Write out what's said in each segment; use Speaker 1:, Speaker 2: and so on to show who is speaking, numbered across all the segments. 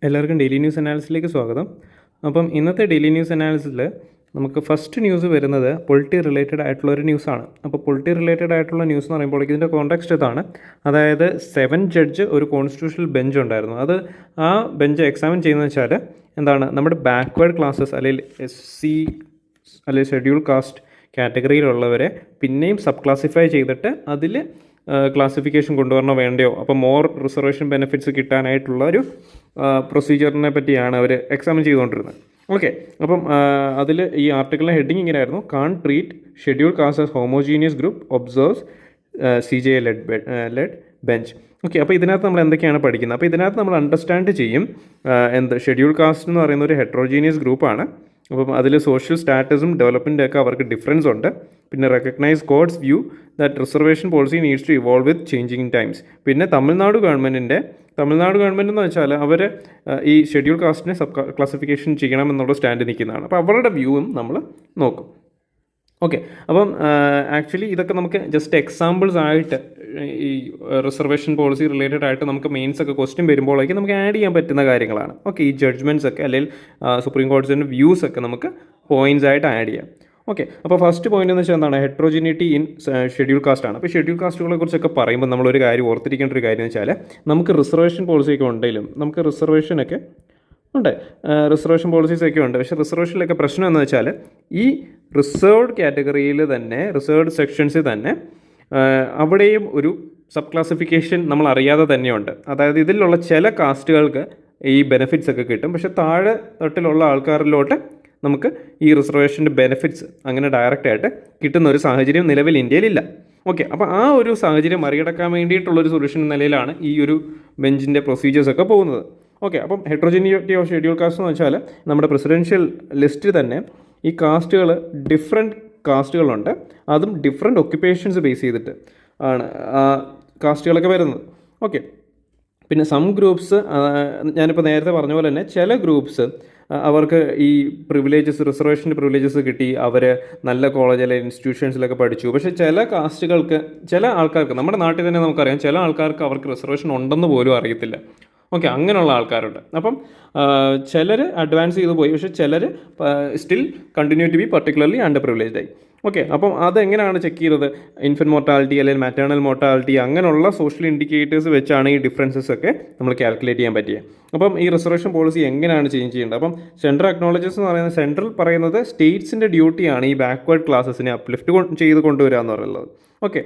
Speaker 1: എല്ലാവർക്കും daily news അനാലിസിലേക്ക് സ്വാഗതം. അപ്പം ഇന്നത്തെ ഡെയിലി ന്യൂസ് അനാലിസിൽ നമുക്ക് ഫസ്റ്റ് ന്യൂസ് വരുന്നത് പൊളിറ്റി റിലേറ്റഡ് ആയിട്ടുള്ളൊരു ന്യൂസാണ്. അപ്പോൾ പൊളിറ്റി റിലേറ്റഡ് ആയിട്ടുള്ള ന്യൂസ് എന്ന് പറയുമ്പോൾ ഇതിൻ്റെ കോൺടെക്സ്റ്റ് ഇതാണ്. അതായത് 7 ജഡ്ജ് ഒരു കോൺസ്റ്റിറ്റ്യൂഷണൽ ബെഞ്ച് ഉണ്ടായിരുന്നു. ആ ബെഞ്ച് എക്സാമിൻ ചെയ്യുന്നത് വെച്ചാൽ എന്താണ്, നമ്മുടെ ബാക്ക്വേർഡ് ക്ലാസ്സസ് അല്ലെങ്കിൽ SC അല്ലെങ്കിൽ ഷെഡ്യൂൾ കാസ്റ്റ് കാറ്റഗറിയിലുള്ളവരെ പിന്നെയും സബ് ക്ലാസിഫൈ ചെയ്തിട്ട് അതിൽ ക്ലാസിഫിക്കേഷൻ കൊണ്ടുവരണോ വേണ്ടയോ, അപ്പോൾ മോർ റിസർവേഷൻ ബെനിഫിറ്റ്സ് കിട്ടാനായിട്ടുള്ള ഒരു പ്രൊസീജിയറിനെ പറ്റിയാണ് അവർ എക്സാമിൻ ചെയ്തുകൊണ്ടിരുന്നത്. ഓക്കെ, അപ്പം അതിൽ ഈ ആർട്ടിക്കിളിൻ്റെ ഹെഡിങ് ഇങ്ങനെയായിരുന്നു: can't treat schedule caste as homogeneous group observes CJA led bench. Okay, അപ്പോൾ ഇതിനകത്ത് നമ്മൾ എന്തൊക്കെയാണ് പഠിക്കുന്നത്? അപ്പോൾ ഇതിനകത്ത് നമ്മൾ അണ്ടർസ്റ്റാൻഡ് ചെയ്യും ഷെഡ്യൂൾ കാസ്റ്റ് എന്ന് പറയുന്ന ഒരു ഹെട്രോജീനിയസ് ഗ്രൂപ്പാണ്. അപ്പം അതിൽ സോഷ്യൽ സ്റ്റാറ്റസും ഡെവലപ്മെൻറ്റും ഒക്കെ അവർക്ക് ഡിഫറൻസ് ഉണ്ട്. പിന്നെ recognise courts view that reservation policy needs to evolve with changing times. പിന്നെ തമിഴ്നാട് ഗവൺമെൻറ് എന്ന് വെച്ചാൽ അവർ ഈ ഷെഡ്യൂൾ കാസ്റ്റിനെ സബ് ക്ലാസിഫിക്കേഷൻ ചെയ്യണം എന്നുള്ള സ്റ്റാൻഡ് നിൽക്കുന്നതാണ്. അപ്പോൾ അവരുടെ വ്യൂവും നമ്മൾ നോക്കും. ഓക്കെ, അപ്പം ആക്ച്വലി ഇതൊക്കെ നമുക്ക് ജസ്റ്റ് എക്സാമ്പിൾസ് ആയിട്ട് ഈ റിസർവേഷൻ പോളിസി റിലേറ്റഡ് ആയിട്ട് നമുക്ക് മെയിൻസ് ഒക്കെ ക്വസ്റ്റ്യൻ വരുമ്പോഴേക്കും നമുക്ക് ആഡ് ചെയ്യാൻ പറ്റുന്ന കാര്യങ്ങളാണ്. ഓക്കെ, ഈ ജഡ്ജ്മെൻറ്റ്സ് ഒക്കെ അല്ലെങ്കിൽ സുപ്രീം കോടതിൻ്റെ വ്യൂസ് ഒക്കെ നമുക്ക് പോയിൻറ്റ്സ് ആയിട്ട് ആഡ് ചെയ്യാം. ഓക്കെ, അപ്പോൾ ഫസ്റ്റ് പോയിന്റ് എന്ന് വെച്ചാൽ എന്താണ്? ഹെട്രോജിനിറ്റി ഇൻ ഷെഡ്യൂൾ കാസ്റ്റ് ആണ്. അപ്പോൾ ഷെഡ്യൂൾ കാസ്റ്റുകളെ കുറിച്ചൊക്കെ പറയുമ്പോൾ നമ്മളൊരു കാര്യം ഓർത്തിരിക്കേണ്ട ഒരു കാര്യം എന്ന് വെച്ചാൽ നമുക്ക് റിസർവേഷൻ പോളിസിയൊക്കെ ഉണ്ടെങ്കിലും നമുക്ക് റിസർവേഷൻ പോളിസീസൊക്കെ ഉണ്ട്. പക്ഷേ റിസർവേഷനിലൊക്കെ പ്രശ്നം എന്ന് വെച്ചാൽ ഈ റിസർവ്ഡ് കാറ്റഗറിയിൽ തന്നെ, റിസർവ്ഡ് സെക്ഷൻസിൽ തന്നെ അവിടെയും ഒരു സബ് ക്ലാസിഫിക്കേഷൻ നമ്മൾ അറിയാതെ തന്നെയുണ്ട്. അതായത് ഇതിലുള്ള ചില കാസ്റ്റുകൾക്ക് ഈ ബെനിഫിറ്റ്സ് ഒക്കെ കിട്ടും, പക്ഷേ താഴെ തട്ടിലുള്ള ആൾക്കാരിലോട്ട് നമുക്ക് ഈ റിസർവേഷൻ്റെ ബെനിഫിറ്റ്സ് അങ്ങനെ ഡയറക്റ്റായിട്ട് കിട്ടുന്ന ഒരു സാഹചര്യം നിലവിൽ ഇന്ത്യയിലില്ല. ഓക്കെ, അപ്പോൾ ആ ഒരു സാഹചര്യം മറികടക്കാൻ വേണ്ടിയിട്ടുള്ളൊരു സൊല്യൂഷൻ നിലയിലാണ് ഈ ഒരു ബെഞ്ചിൻ്റെ പ്രൊസീജിയേഴ്സൊക്കെ പോകുന്നത്. ഓക്കെ, അപ്പം ഹെട്രോജിനിറ്റി ഓഫ് ഷെഡ്യൂൾ കാസ്റ്റ് എന്ന് വെച്ചാൽ നമ്മുടെ പ്രസിഡൻഷ്യൽ ലിസ്റ്റ് തന്നെ ഈ കാസ്റ്റുകൾ ഡിഫറെൻറ്റ് കാസ്റ്റുകളുണ്ട്, അതും ഡിഫറെൻറ്റ് ഒക്യുപ്പേഷൻസ് ബേസ് ചെയ്തിട്ട് ആണ് ആ കാസ്റ്റുകളൊക്കെ വരുന്നത്. ഓക്കെ, പിന്നെ സം ഗ്രൂപ്പ്സ്, ഞാനിപ്പോൾ നേരത്തെ പറഞ്ഞ പോലെ തന്നെ ചില ഗ്രൂപ്പ്സ് അവർക്ക് ഈ പ്രിവിലേജസ്, റിസർവേഷൻ്റെ പ്രിവിലേജസ് കിട്ടി, അവർ നല്ല കോളേജിലെ ഇൻസ്റ്റിറ്റ്യൂഷൻസിലൊക്കെ പഠിച്ചു. പക്ഷേ ചില കാസ്റ്റുകൾക്ക്, ചില ആൾക്കാർക്ക്, നമ്മുടെ നാട്ടിൽ തന്നെ നമുക്കറിയാം, ചില ആൾക്കാർക്ക് അവർക്ക് റിസർവേഷൻ ഉണ്ടെന്ന് പോലും അറിയത്തില്ല. ഓക്കെ, അങ്ങനെയുള്ള ആൾക്കാരുണ്ട്. അപ്പം ചിലർ അഡ്വാൻസ് ചെയ്തു പോയി, പക്ഷേ ചിലർ still continue to be particularly underprivileged ആയി. ഓക്കെ, അപ്പം അതെങ്ങനെയാണ് ചെക്ക് ചെയ്തത്? ഇൻഫൻറ്റ് മോർട്ടാലിറ്റി അല്ലെങ്കിൽ മാറ്റേണൽ മോർട്ടാലിറ്റി അങ്ങനെയുള്ള സോഷ്യൽ ഇൻഡിക്കേറ്റേഴ്സ് വെച്ചാണ് ഈ ഡിഫറൻസസ് ഒക്കെ നമ്മൾ കാൽക്കുലേറ്റ് ചെയ്യാൻ പറ്റിയത്. അപ്പം ഈ റിസർവേഷൻ പോളിസി എങ്ങനെയാണ് ചേഞ്ച് ചെയ്യേണ്ടത്? അപ്പം സെൻട്രൽ അക്നോളജസ് എന്ന് പറയുന്നത്, സെൻട്രൽ പറയുന്നത് സ്റ്റേറ്റ്സിൻ്റെ ഡ്യൂട്ടിയാണ് ഈ ബാക്ക്വേർഡ് ക്ലാസസിനെ അപ്ലിഫ്റ്റ് ചെയ്ത് കൊണ്ടുവരിക എന്ന് പറയുന്നത്. ഓക്കെ,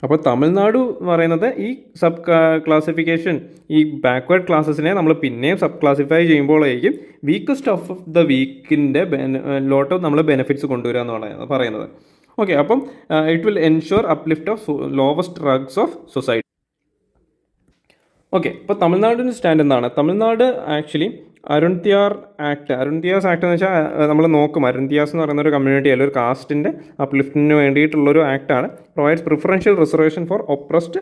Speaker 1: അപ്പോൾ തമിഴ്നാട് പറയുന്നത് ഈ സബ് ക്ലാസിഫിക്കേഷൻ, ഈ ബാക്ക്വേർഡ് ക്ലാസ്സസിനെ നമ്മൾ പിന്നെയും സബ് ക്ലാസിഫൈ ചെയ്യുമ്പോഴേക്കും വീക്കസ്റ്റ് ഓഫ് ദ വീക്കിൻ്റെ ലോട്ട് നമ്മൾ ബെനിഫിറ്റ്സ് കൊണ്ടുവരിക എന്ന് പറയുന്നത്. ഓക്കെ, അപ്പം it will ensure uplift of lowest rungs of society. Okay, ഇപ്പോൾ തമിഴ്നാടിൻ്റെ സ്റ്റാൻഡ് എന്താണ്? തമിഴ്നാട് ആക്ച്വലി അരുൺതിയാസ് ആക്ട് എന്ന് വെച്ചാൽ നമ്മൾ നോക്കും, അരുൺതിയാസ് എന്ന് പറയുന്ന ഒരു കമ്മ്യൂണിറ്റി അല്ലെങ്കിൽ ഒരു കാസ്റ്റിൻ്റെ അപ്ലിഫ്റ്റിന് വേണ്ടിയിട്ടുള്ളൊരു ആക്ടാണ്. Provides preferential reservation for oppressed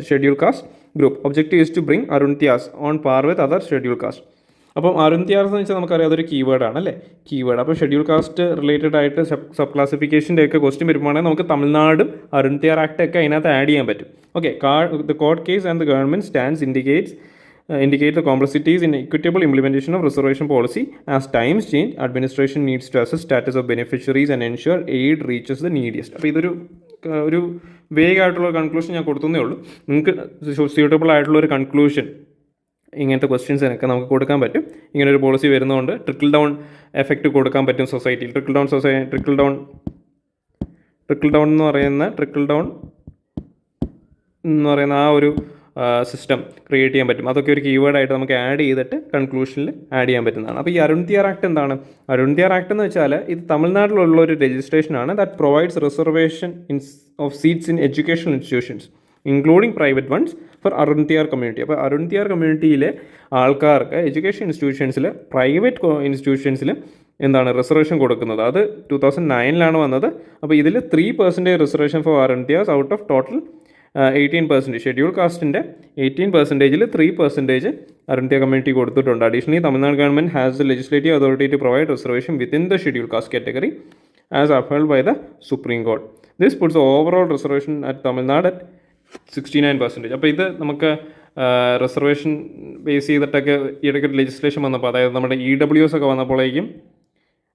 Speaker 1: schedule caste group. Objective is to bring Arunthathiyars on par with other schedule caste. അപ്പം അരുൺതിയാസ് എന്ന് വെച്ചാൽ നമുക്കറിയാം അതൊരു കീവേഡാണ് അല്ലേ, കീവേഡ്. അപ്പോൾ ഷെഡ്യൂൾ കാസ്റ്റ് റിലേറ്റഡ് ആയിട്ട് സബ് ക്ലാസിഫിക്കേഷൻ്റെ ഒക്കെ ക്വസ്റ്റ്യൻ വരുമ്പോഴാണെങ്കിൽ നമുക്ക് തമിഴ്നാടും അരുൺതിയാർ ആക്ട് ഒക്കെ അതിനകത്ത് ആഡ് ചെയ്യാൻ പറ്റും. Okay, the court case and the government stands indicate the complexities in equitable implementation of reservation policy. As times change, administration needs to assess status of beneficiaries and ensure aid reaches the neediest. അപ്പോൾ ഇതൊരു വേഗമായിട്ടുള്ള conclusion ഞാൻ കൊടുത്തേ ഉള്ളൂ. നിങ്ങൾക്ക് suitable ആയിട്ടുള്ള ഒരു conclusion ഇങ്ങനത്തെ ക്വസ്റ്റ്യൻസിനൊക്കെ നമുക്ക് കൊടുക്കാൻ പറ്റും. ഇങ്ങനെ ഒരു പോളിസി വരുന്നതുകൊണ്ട് ട്രിക്കിൾ ഡൗൺ എഫക്റ്റ് കൊടുക്കാൻ പറ്റും സൊസൈറ്റിയിൽ. ട്രിക്കിൾ ഡൗൺ എന്ന് പറയുന്ന ആ ഒരു സിസ്റ്റം ക്രിയേറ്റ് ചെയ്യാൻ പറ്റും. അതൊക്കെ ഒരു കീവേഡായിട്ട് നമുക്ക് ആഡ് ചെയ്തിട്ട് കൺക്ലൂഷനിൽ ആഡ് ചെയ്യാൻ പറ്റുന്നതാണ്. അപ്പോൾ ഈ അരുൺതിയാർ ആക്ട് എന്താണ്? അരുൺതിയാർ ആക്ട് എന്ന് വെച്ചാൽ ഇത് തമിഴ്നാട്ടിലുള്ള ഒരു രജിസ്ട്രേഷനാണ്. That provides reservation of seats in educational institutions including private ones for Arunthathiyar community. അപ്പോൾ അരുൺതിയാർ കമ്മ്യൂണിറ്റിയിലെ ആൾക്കാർക്ക് എഡ്യൂക്കേഷൻ ഇൻസ്റ്റിറ്റ്യൂഷൻസിൽ, പ്രൈവറ്റ് ഇൻസ്റ്റിറ്റ്യൂഷൻസിൽ എന്താണ് റിസർവേഷൻ കൊടുക്കുന്നത്. അത് 2009 വന്നത്. അപ്പോൾ ഇതിൽ 3% reservation for Arunthiyas out of total 18%. Schedule കാസ്റ്റിൻ്റെ 18%-ൽ 3% അരുൺതിയ കമ്മ്യൂണിറ്റി കൊടുത്തിട്ടുണ്ട്. Additionally Tamil Nadu government has the legislative authority to provide reservation within the schedule caste category as upheld by the Supreme Court. This puts overall reservation at Tamil Nadu at 69%. അപ്പോൾ ഇത് നമുക്ക് reservation base ചെയ്തിട്ടൊക്കെ ഇടയ്ക്ക് legislation വന്നപ്പോൾ, അതായത് നമ്മുടെ EWS ഒക്കെ വന്നപ്പോഴേക്കും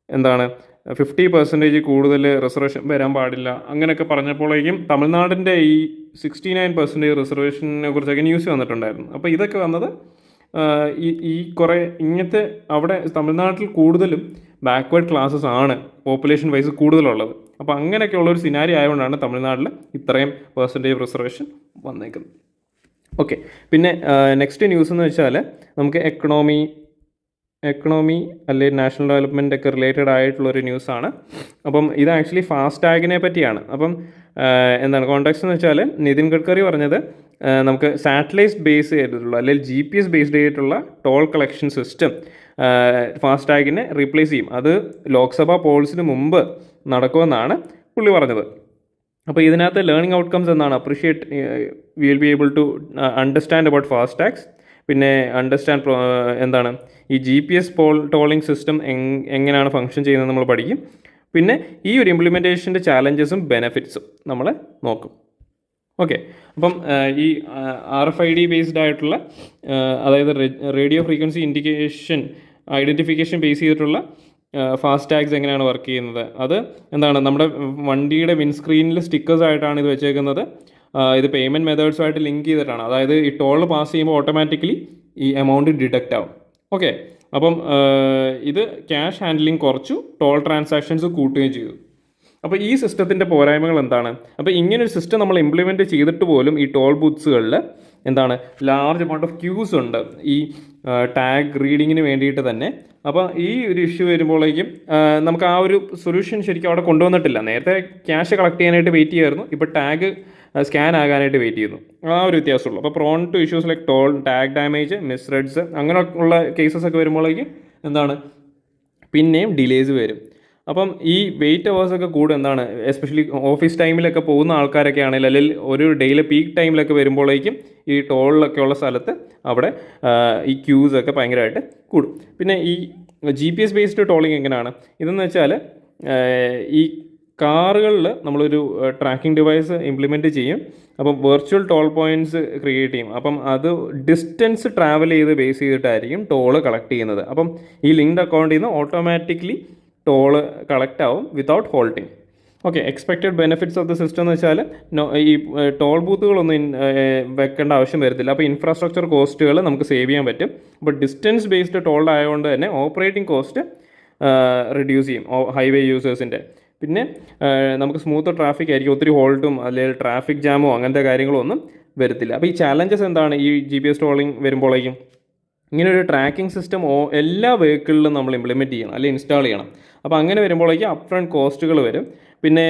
Speaker 1: എന്താണ് 50% കൂടുതൽ റിസർവേഷൻ വരാൻ പാടില്ല അങ്ങനെയൊക്കെ പറഞ്ഞപ്പോഴേക്കും തമിഴ്നാടിൻ്റെ ഈ 69% റിസർവേഷനെ കുറിച്ചൊക്കെ ന്യൂസ് വന്നിട്ടുണ്ടായിരുന്നു. അപ്പോൾ ഇതൊക്കെ വന്നത് ഈ കുറേ ഇങ്ങനത്തെ അവിടെ തമിഴ്നാട്ടിൽ കൂടുതലും ബാക്ക്വേർഡ് ക്ലാസ്സസ് ആണ് പോപ്പുലേഷൻ വൈസ് കൂടുതലുള്ളത്. അപ്പോൾ അങ്ങനെയൊക്കെ ഉള്ളൊരു സിനാരി ആയതുകൊണ്ടാണ് തമിഴ്നാട്ടിൽ ഇത്രയും പെർസെൻറ്റേജ് റിസർവേഷൻ വന്നേക്കുന്നത്. ഓക്കെ, പിന്നെ നെക്സ്റ്റ് ന്യൂസ് എന്ന് വെച്ചാൽ നമുക്ക് എക്കണോമി അല്ലെങ്കിൽ നാഷണൽ ഡെവലപ്മെൻ്റ് ഒക്കെ റിലേറ്റഡ് ആയിട്ടുള്ളൊരു ന്യൂസാണ്. അപ്പം ഇത് ആക്ച്വലി ഫാസ്ടാഗിനെ പറ്റിയാണ്. അപ്പം എന്താണ് കോൺടാക്ട്സ് എന്ന് വെച്ചാൽ നിതിൻ ഗഡ്കറി പറഞ്ഞത് നമുക്ക് സാറ്റലൈറ്റ് ബേസ് ചെയ്തിട്ടുള്ള അല്ലെങ്കിൽ GPS ബേസ്ഡ് ചെയ്തിട്ടുള്ള ടോൾ കളക്ഷൻ സിസ്റ്റം ഫാസ്ടാഗിനെ റീപ്ലേസ് ചെയ്യും. അത് ലോക്സഭാ പോൾസിന് മുമ്പ് നടക്കുമെന്നാണ് പുള്ളി പറഞ്ഞത്. അപ്പോൾ ഇതിനകത്ത് ലേണിംഗ് ഔട്ട്കംസ് എന്നാണ് appreciate will be able to understand about FASTags, പിന്നെ അണ്ടർസ്റ്റാൻഡ് എന്താണ് ഈ GPS ടോളിംഗ് സിസ്റ്റം എങ്ങനെയാണ് ഫങ്ഷൻ ചെയ്യുന്നത് നമ്മൾ പഠിക്കും. പിന്നെ ഈ ഒരു ഇംപ്ലിമെൻറ്റേഷൻ്റെ ചാലഞ്ചസും ബെനഫിറ്റ്സും നമ്മൾ നോക്കും. ഓക്കെ, അപ്പം ഈ RFID ബേസ്ഡ് ആയിട്ടുള്ള അതായത് റേഡിയോ ഫ്രീക്വൻസി ഐഡൻറ്റിഫിക്കേഷൻ ബേസ് ചെയ്തിട്ടുള്ള ഫാസ്ടാഗ്സ് എങ്ങനെയാണ് വർക്ക് ചെയ്യുന്നത്, അത് എന്താണ് നമ്മുടെ വണ്ടിയുടെ വിൻസ്ക്രീനിൽ സ്റ്റിക്കേഴ്സ് ആയിട്ടാണ് ഇത് വെച്ചേക്കുന്നത്. ഇത് പേയ്മെൻറ്റ് മെത്തേഡ്സുമായിട്ട് ലിങ്ക് ചെയ്തിട്ടാണ്. അതായത് ഈ ടോൾ പാസ് ചെയ്യുമ്പോൾ ഓട്ടോമാറ്റിക്കലി ഈ എമൗണ്ട് ഡിഡക്റ്റ് ആവും. ഓക്കെ, അപ്പം ഇത് ക്യാഷ് ഹാൻഡ്ലിംഗ് കുറച്ചു, ടോൾ ട്രാൻസാക്ഷൻസ് കൂട്ടുകയും ചെയ്തു. അപ്പോൾ ഈ സിസ്റ്റത്തിൻ്റെ പോരായ്മകൾ എന്താണ്? അപ്പോൾ ഇങ്ങനൊരു സിസ്റ്റം നമ്മൾ ഇംപ്ലിമെൻറ്റ് ചെയ്തിട്ട് പോലും ഈ ടോൾ ബൂത്ത്സുകളിൽ എന്താണ് ലാർജ് എമൗണ്ട് ഓഫ് ക്യൂസ് ഉണ്ട് ഈ ടാഗ് റീഡിങ്ങിന് വേണ്ടിയിട്ട് തന്നെ. അപ്പോൾ ഈ ഒരു ഇഷ്യൂ വരുമ്പോഴേക്കും നമുക്ക് ആ ഒരു സൊല്യൂഷൻ ശരിക്കും അവിടെ കൊണ്ടുവന്നിട്ടില്ല. നേരത്തെ ക്യാഷ് കളക്ട് ചെയ്യാനായിട്ട് വെയിറ്റ് ചെയ്യുമായിരുന്നു, ഇപ്പോൾ ടാഗ് സ്കാൻ ആകാനായിട്ട് വെയിറ്റ് ചെയ്യുന്നു. ആ ഒരു വ്യത്യാസമുള്ളൂ. അപ്പോൾ prone to issues like toll, tag damage, misreads അങ്ങനെ ഉള്ള കേസസ് ഒക്കെ വരുമ്പോഴേക്കും എന്താണ് പിന്നെയും ഡിലേസ് വരും. അപ്പം ഈ വെയിറ്റ് അവേഴ്സൊക്കെ കൂടും. എന്താണ് എസ്പെഷ്യലി ഓഫീസ് ടൈമിലൊക്കെ പോകുന്ന ആൾക്കാരൊക്കെ ആണെങ്കിൽ അല്ലെങ്കിൽ ഒരു ഡെയിലി പീക്ക് ടൈമിലൊക്കെ വരുമ്പോഴേക്കും ഈ ടോളിലൊക്കെ ഉള്ള സ്ഥലത്ത് അവിടെ ഈ ക്യൂസൊക്കെ ഭയങ്കരമായിട്ട് കൂടും. പിന്നെ ഈ GPS ബേസ്ഡ് ടോളിങ് എങ്ങനെയാണ് ഇതെന്ന് വെച്ചാൽ ഈ കാറുകളിൽ നമ്മളൊരു ട്രാക്കിംഗ് ഡിവൈസ് ഇംപ്ലിമെൻറ്റ് ചെയ്യും. അപ്പം വെർച്വൽ ടോൾ പോയിൻറ്റ്സ് ക്രിയേറ്റ് ചെയ്യും. അപ്പം അത് ഡിസ്റ്റൻസ് ട്രാവൽ ചെയ്ത് ബേസ് ചെയ്തിട്ടായിരിക്കും ടോള് കളക്ട് ചെയ്യുന്നത്. അപ്പം ഈ ലിങ്ക്ഡ് അക്കൗണ്ടിൽ നിന്ന് ഓട്ടോമാറ്റിക്കലി ടോള് കളക്ട് ആവും without halting. Okay, expected benefits of the system എന്ന് വെച്ചാൽ ഈ ടോൾ ബൂത്തുകളൊന്നും വെക്കേണ്ട ആവശ്യം വരത്തില്ല. അപ്പോൾ ഇൻഫ്രാസ്ട്രക്ചർ കോസ്റ്റുകൾ നമുക്ക് സേവ് ചെയ്യാൻ പറ്റും. അപ്പോൾ ഡിസ്റ്റൻസ് ബേസ്ഡ് ടോൾഡ് ആയതുകൊണ്ട് തന്നെ ഓപ്പറേറ്റിംഗ് കോസ്റ്റ് റിഡ്യൂസ് ചെയ്യും ഹൈവേ യൂസേഴ്സിൻ്റെ. പിന്നെ നമുക്ക് സ്മൂത്ത് ട്രാഫിക് ആയിരിക്കും, ഒത്തിരി ഹോൾട്ടും അല്ലെങ്കിൽ ട്രാഫിക് ജാമോ അങ്ങനത്തെ കാര്യങ്ങളോ ഒന്നും വരത്തില്ല. അപ്പോൾ ഈ ചാലഞ്ചസ് എന്താണ് ഈ GPS ടോളിങ് വരുമ്പോഴേക്കും? ഇങ്ങനൊരു ട്രാക്കിംഗ് സിസ്റ്റം എല്ലാ വെഹിക്കിളിലും നമ്മൾ ഇംപ്ലിമെൻറ്റ് ചെയ്യണം അല്ലെങ്കിൽ ഇൻസ്റ്റാൾ ചെയ്യണം. അപ്പോൾ അങ്ങനെ വരുമ്പോഴേക്കും അപ്പ് ഫ്രണ്ട് കോസ്റ്റുകൾ വരും. പിന്നെ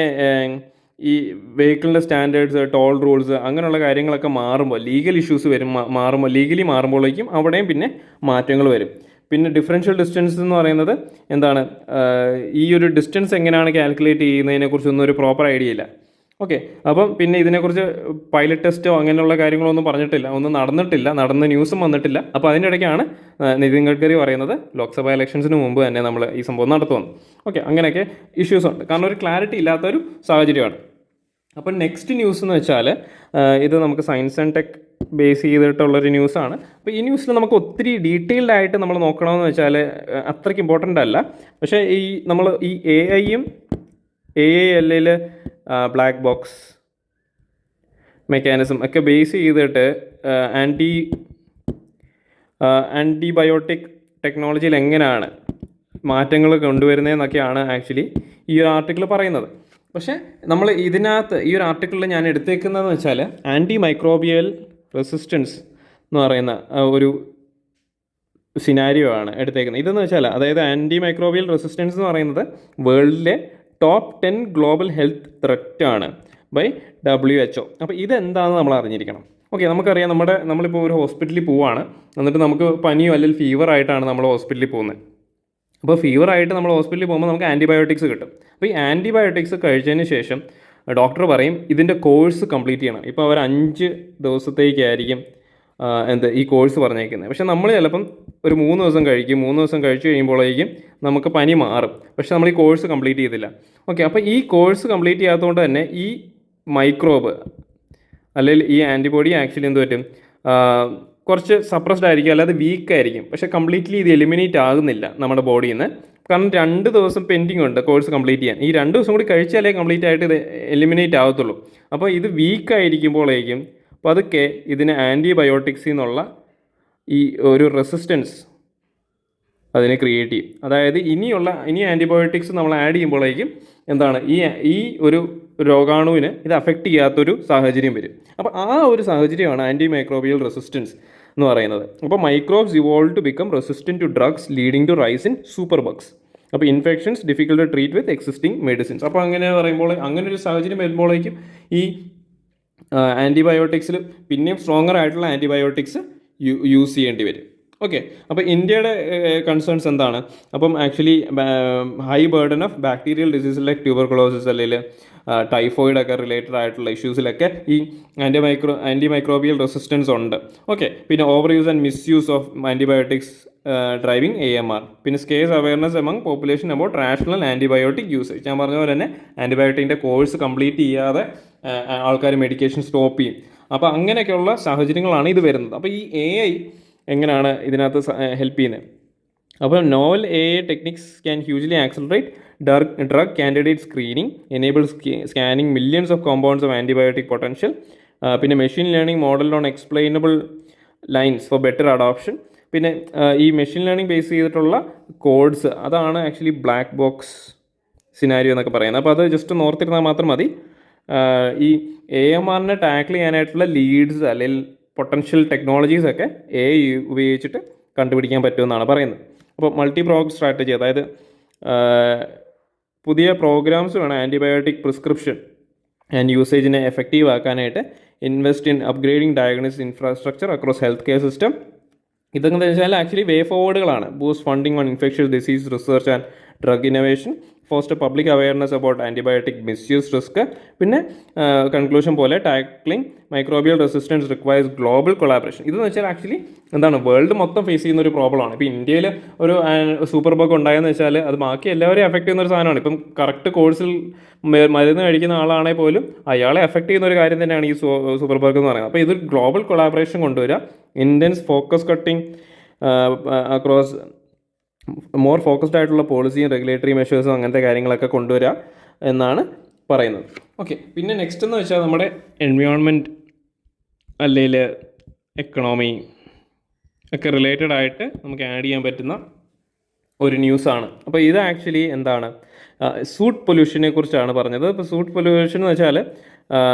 Speaker 1: ഈ വെഹിക്കിളിൻ്റെ സ്റ്റാൻഡേർഡ്സ്, ടോൾ റൂൾസ് അങ്ങനെയുള്ള കാര്യങ്ങളൊക്കെ മാറുമ്പോൾ ലീഗൽ ഇഷ്യൂസ് ലീഗലി മാറുമ്പോഴേക്കും അവിടെയും പിന്നെ മാറ്റങ്ങൾ വരും. പിന്നെ ഡിഫറൻഷ്യൽ ഡിസ്റ്റൻസ് എന്ന് പറയുന്നത് എന്താണ് ഈ ഒരു ഡിസ്റ്റൻസ് എങ്ങനെയാണ് കാൽക്കുലേറ്റ് ചെയ്യുന്നതിനെക്കുറിച്ചൊന്നും ഒരു പ്രോപ്പർ ഐഡിയ ഇല്ല. ഓക്കെ, അപ്പം പിന്നെ ഇതിനെക്കുറിച്ച് പൈലറ്റ് ടെസ്റ്റോ അങ്ങനെയുള്ള കാര്യങ്ങളൊന്നും പറഞ്ഞിട്ടില്ല, ഒന്നും നടന്ന ന്യൂസും വന്നിട്ടില്ല. അപ്പോൾ അതിൻ്റെ ഇടയ്ക്കാണ് നിതിൻ ഗഡ്കരി പറയുന്നത് ലോക്സഭാ ഇലക്ഷൻസിന് മുമ്പ് തന്നെ നമ്മൾ ഈ സംഭവം നടത്തുമെന്ന്. ഓക്കെ, അങ്ങനെയൊക്കെ ഇഷ്യൂസ് ഉണ്ട്, കാരണം ഒരു ക്ലാരിറ്റി ഇല്ലാത്തൊരു സാഹചര്യമാണ്. അപ്പം നെക്സ്റ്റ് ന്യൂസ് എന്ന് വെച്ചാൽ ഇത് നമുക്ക് സയൻസ് ആൻഡ് ടെക് ബേസ് ചെയ്തിട്ടുള്ളൊരു ന്യൂസാണ്. അപ്പോൾ ഈ ന്യൂസിൽ നമുക്ക് ഒത്തിരി ഡീറ്റെയിൽഡ് ആയിട്ട് നമ്മൾ നോക്കണമെന്ന് വെച്ചാൽ അത്രയ്ക്ക് ഇമ്പോർട്ടൻ്റ് അല്ല. പക്ഷേ നമ്മൾ ഈ AI ബ്ലാക്ക് ബോക്സ് മെക്കാനിസം ഒക്കെ ബേസ് ചെയ്തിട്ട് ആൻറ്റിബയോട്ടിക് ടെക്നോളജിയിൽ എങ്ങനെയാണ് മാറ്റങ്ങൾ കൊണ്ടുവരുന്നതെന്നൊക്കെയാണ് ആക്ച്വലി ഈ ഒരു ആർട്ടിക്കിൾ പറയുന്നത്. പക്ഷേ നമ്മൾ ഇതിനകത്ത് ഈ ഒരു ആർട്ടിക്കിളിൽ ഞാൻ എടുത്തേക്കുന്നതെന്ന് വെച്ചാൽ ആൻറ്റി മൈക്രോബിയൽ റെസിസ്റ്റൻസ് എന്ന് പറയുന്ന ഒരു സിനാരിയോ ആണ് എടുത്തേക്കുന്നത്. ഇതെന്ന് വെച്ചാൽ അതായത് ആൻറ്റി മൈക്രോബിയൽ റെസിസ്റ്റൻസ് എന്ന് പറയുന്നത് വേൾഡിലെ ടോപ്പ് 10 ഗ്ലോബൽ ഹെൽത്ത് ത്രെറ്റാണ് ബൈ WHO. അപ്പോൾ ഇതെന്താണെന്ന് നമ്മൾ അറിഞ്ഞിരിക്കണം. ഓക്കെ, നമുക്കറിയാം നമ്മളിപ്പോൾ ഒരു ഹോസ്പിറ്റലിൽ പോവുകയാണ്, എന്നിട്ട് നമുക്ക് പനിയോ അല്ലെങ്കിൽ ഫീവർ ആയിട്ടാണ് നമ്മൾ ഹോസ്പിറ്റലിൽ പോകുന്നത്. അപ്പോൾ ഫീവറായിട്ട് നമ്മൾ ഹോസ്പിറ്റലിൽ പോകുമ്പോൾ നമുക്ക് ആൻറ്റിബയോട്ടിക്സ് കിട്ടും. അപ്പോൾ ഈ ആൻറ്റിബയോട്ടിക്സ് കഴിച്ചതിന് ശേഷം ഡോക്ടർ പറയും ഇതിൻ്റെ കോഴ്സ് കംപ്ലീറ്റ് ചെയ്യണം. ഇപ്പോൾ അവർ 5 ദിവസത്തേക്കായിരിക്കും ഈ കോഴ്സ് പറഞ്ഞേക്കുന്നത്. പക്ഷേ നമ്മൾ ചിലപ്പം ഒരു 3 ദിവസം കഴിക്കും. 3 ദിവസം കഴിച്ചു കഴിയുമ്പോഴേക്കും നമുക്ക് പനി മാറും. പക്ഷേ നമ്മൾ ഈ കോഴ്സ് കംപ്ലീറ്റ് ചെയ്തില്ല. ഓക്കെ, അപ്പോൾ ഈ കോഴ്സ് കംപ്ലീറ്റ് ചെയ്യാത്തതുകൊണ്ട് തന്നെ ഈ മൈക്രോബ് അല്ലെങ്കിൽ ഈ ആൻറ്റിബോഡി ആക്ച്വലി എന്ത് പറ്റും കുറച്ച് സപ്രസ്ഡ് ആയിരിക്കും, അല്ലാതെ വീക്ക് ആയിരിക്കും. പക്ഷേ കംപ്ലീറ്റ്ലി ഇത് എലിമിനേറ്റ് ആകുന്നില്ല നമ്മുടെ ബോഡിയിൽ നിന്ന്. കാരണം 2 ദിവസം പെൻഡിങ് ഉണ്ട് കോഴ്സ് കംപ്ലീറ്റ് ചെയ്യാൻ. ഈ 2 ദിവസം കൂടി കഴിച്ചാലേ കംപ്ലീറ്റ് ആയിട്ട് ഇത് എലിമിനേറ്റ് ആകത്തുള്ളൂ. അപ്പോൾ ഇത് വീക്ക് ആയിരിക്കുമ്പോഴേക്കും പതുക്കെ ഇതിന് ആൻറ്റിബയോട്ടിക്സിൽ നിന്നുള്ള ഈ ഒരു റെസിസ്റ്റൻസ് അതിനെ ക്രിയേറ്റ് ചെയ്യും. അതായത് ഇനി ആൻറ്റിബയോട്ടിക്സ് നമ്മൾ ആഡ് ചെയ്യുമ്പോഴേക്കും എന്താണ് ഈ ഒരു രോഗാണുവിന് ഇത് അഫക്റ്റ് ചെയ്യാത്തൊരു സാഹചര്യം വരും. അപ്പോൾ ആ ഒരു സാഹചര്യമാണ് ആൻറ്റി മൈക്രോബിയൽ റെസിസ്റ്റൻസ് എന്ന് പറയുന്നത്. അപ്പോൾ microbes evolve to become resistant to drugs leading to rise in super bugs. അപ്പോൾ infections difficult to treat with existing medicines. അപ്പോൾ അങ്ങനെ പറയുമ്പോൾ അങ്ങനെ ഒരു സാഹചര്യം വരുമ്പോഴേക്കും ഈ ആൻറ്റിബയോട്ടിക്സിൽ പിന്നെയും സ്ട്രോങ്ങർ ആയിട്ടുള്ള ആൻറ്റിബയോട്ടിക്സ് യൂസ് ചെയ്യേണ്ടി വരും. ഓക്കെ, അപ്പോൾ ഇന്ത്യയുടെ കൺസേൺസ് എന്താണ്? അപ്പം actually high burden of bacterial disease like tuberculosis അല്ലെങ്കിൽ ടൈഫോയിഡൊക്കെ റിലേറ്റഡ് ആയിട്ടുള്ള ഇഷ്യൂസിലൊക്കെ ഈ ആൻറ്റി മൈക്രോബിയൽ റെസിസ്റ്റൻസ് ഉണ്ട്. ഓക്കെ, പിന്നെ over use and misuse of antibiotics driving AMR. പിന്നെ scarce awareness among population about rational antibiotic usage. ഞാൻ പറഞ്ഞ പോലെ തന്നെ ആൻറ്റിബയോട്ടിക്കിൻ്റെ കോഴ്സ് കംപ്ലീറ്റ് ചെയ്യാതെ ആൾക്കാർ മെഡിക്കേഷൻ സ്റ്റോപ്പ് ചെയ്യും. അപ്പോൾ അങ്ങനെയൊക്കെയുള്ള സാഹചര്യങ്ങളാണ് ഇത് വരുന്നത്. അപ്പോൾ ഈ AI എങ്ങനെയാണ് ഇതിനകത്ത് ഹെൽപ്പ് ചെയ്യുന്നത്? അപ്പോൾ novel AI techniques can hugely accelerate drug candidate screening, enable scanning millions of compounds of antibiotic potential. പിന്നെ machine learning model on explainable lines for better adoption. പിന്നെ ഈ മെഷീൻ ലേണിംഗ് ബേസ് ചെയ്തിട്ടുള്ള codes, അതാണ് actually black box scenario എന്നൊക്കെ പറയുന്നത്. അപ്പോൾ അത് just ഓർത്തിരുന്നാൽ മാത്രം മതി. ഈ AMRനെ ടാക്കിൾ ചെയ്യാനായിട്ടുള്ള ലീഡ്സ് അല്ലെങ്കിൽ പൊട്ടൻഷ്യൽ ടെക്നോളജീസൊക്കെ AI ഉപയോഗിച്ചിട്ട് കണ്ടുപിടിക്കാൻ പറ്റുമെന്നാണ് പറയുന്നത്. അപ്പോൾ മൾട്ടി പ്രോഗ് സ്ട്രാറ്റജി, അതായത് പുതിയ പ്രോഗ്രാംസ് വേണം ആൻറ്റിബയോട്ടിക് പ്രിസ്ക്രിപ്ഷൻ ആൻഡ് യൂസേജിനെ എഫക്റ്റീവ് ആക്കാനായിട്ട്. Invest in upgrading diagnosis infrastructure across health care system. ഇതൊക്കെ വെച്ചാൽ ആക്ച്വലി വേ ഫോർവേഡുകളാണ്. Boost funding on infectious disease research and drug innovation, foster public awareness about antibiotic misuse risk. പിന്നെ conclusion പോലെ tackling microbial resistance requires global collaboration. ഇതെന്ന് വെച്ചാൽ actually എന്താണ്, world മൊത്തം face ചെയ്യുന്ന ഒരു പ്രോബ്ലമാണ്. ഇപ്പോൾ ഇന്ത്യയിൽ ഒരു സൂപ്പർ ബഗ് ഉണ്ടായെന്ന് വെച്ചാൽ അത് ബാക്കി എല്ലാവരെയും എഫക്റ്റ് ചെയ്യുന്ന ഒരു സാധനമാണ്. ഇപ്പം കറക്റ്റ് കോഴ്സിൽ മരുന്ന് കഴിക്കുന്ന ആളാണെങ്കിൽ പോലും അയാളെ എഫക്റ്റ് ചെയ്യുന്ന ഒരു കാര്യം തന്നെയാണ് ഈ സൂപ്പർ ബഗ് എന്ന് പറയുന്നത്. അപ്പോൾ ഇത് ഗ്ലോബൽ കൊളാബറേഷൻ കൊണ്ടുവരിക, intense focus cutting across more focused ആയിട്ടുള്ള പോളിസിയും റെഗുലേറ്ററി മെഷേഴ്സും അങ്ങനത്തെ കാര്യങ്ങളൊക്കെ കൊണ്ടുവരിക എന്നാണ് പറയുന്നത്. ഓക്കെ, പിന്നെ നെക്സ്റ്റ് എന്ന് വെച്ചാൽ നമ്മുടെ എൻവയോൺമെൻറ്റ് അല്ലെങ്കിൽ എക്കണോമി ഒക്കെ റിലേറ്റഡ് ആയിട്ട് നമുക്ക് ആഡ് ചെയ്യാൻ പറ്റുന്ന ഒരു ന്യൂസാണ്. അപ്പോൾ ഇത് ആക്ച്വലി എന്താണ്, സൂട്ട് പൊല്യൂഷനെ കുറിച്ചാണ് പറഞ്ഞത്. ഇപ്പോൾ സൂട്ട് പൊല്യൂഷൻ എന്ന് വെച്ചാൽ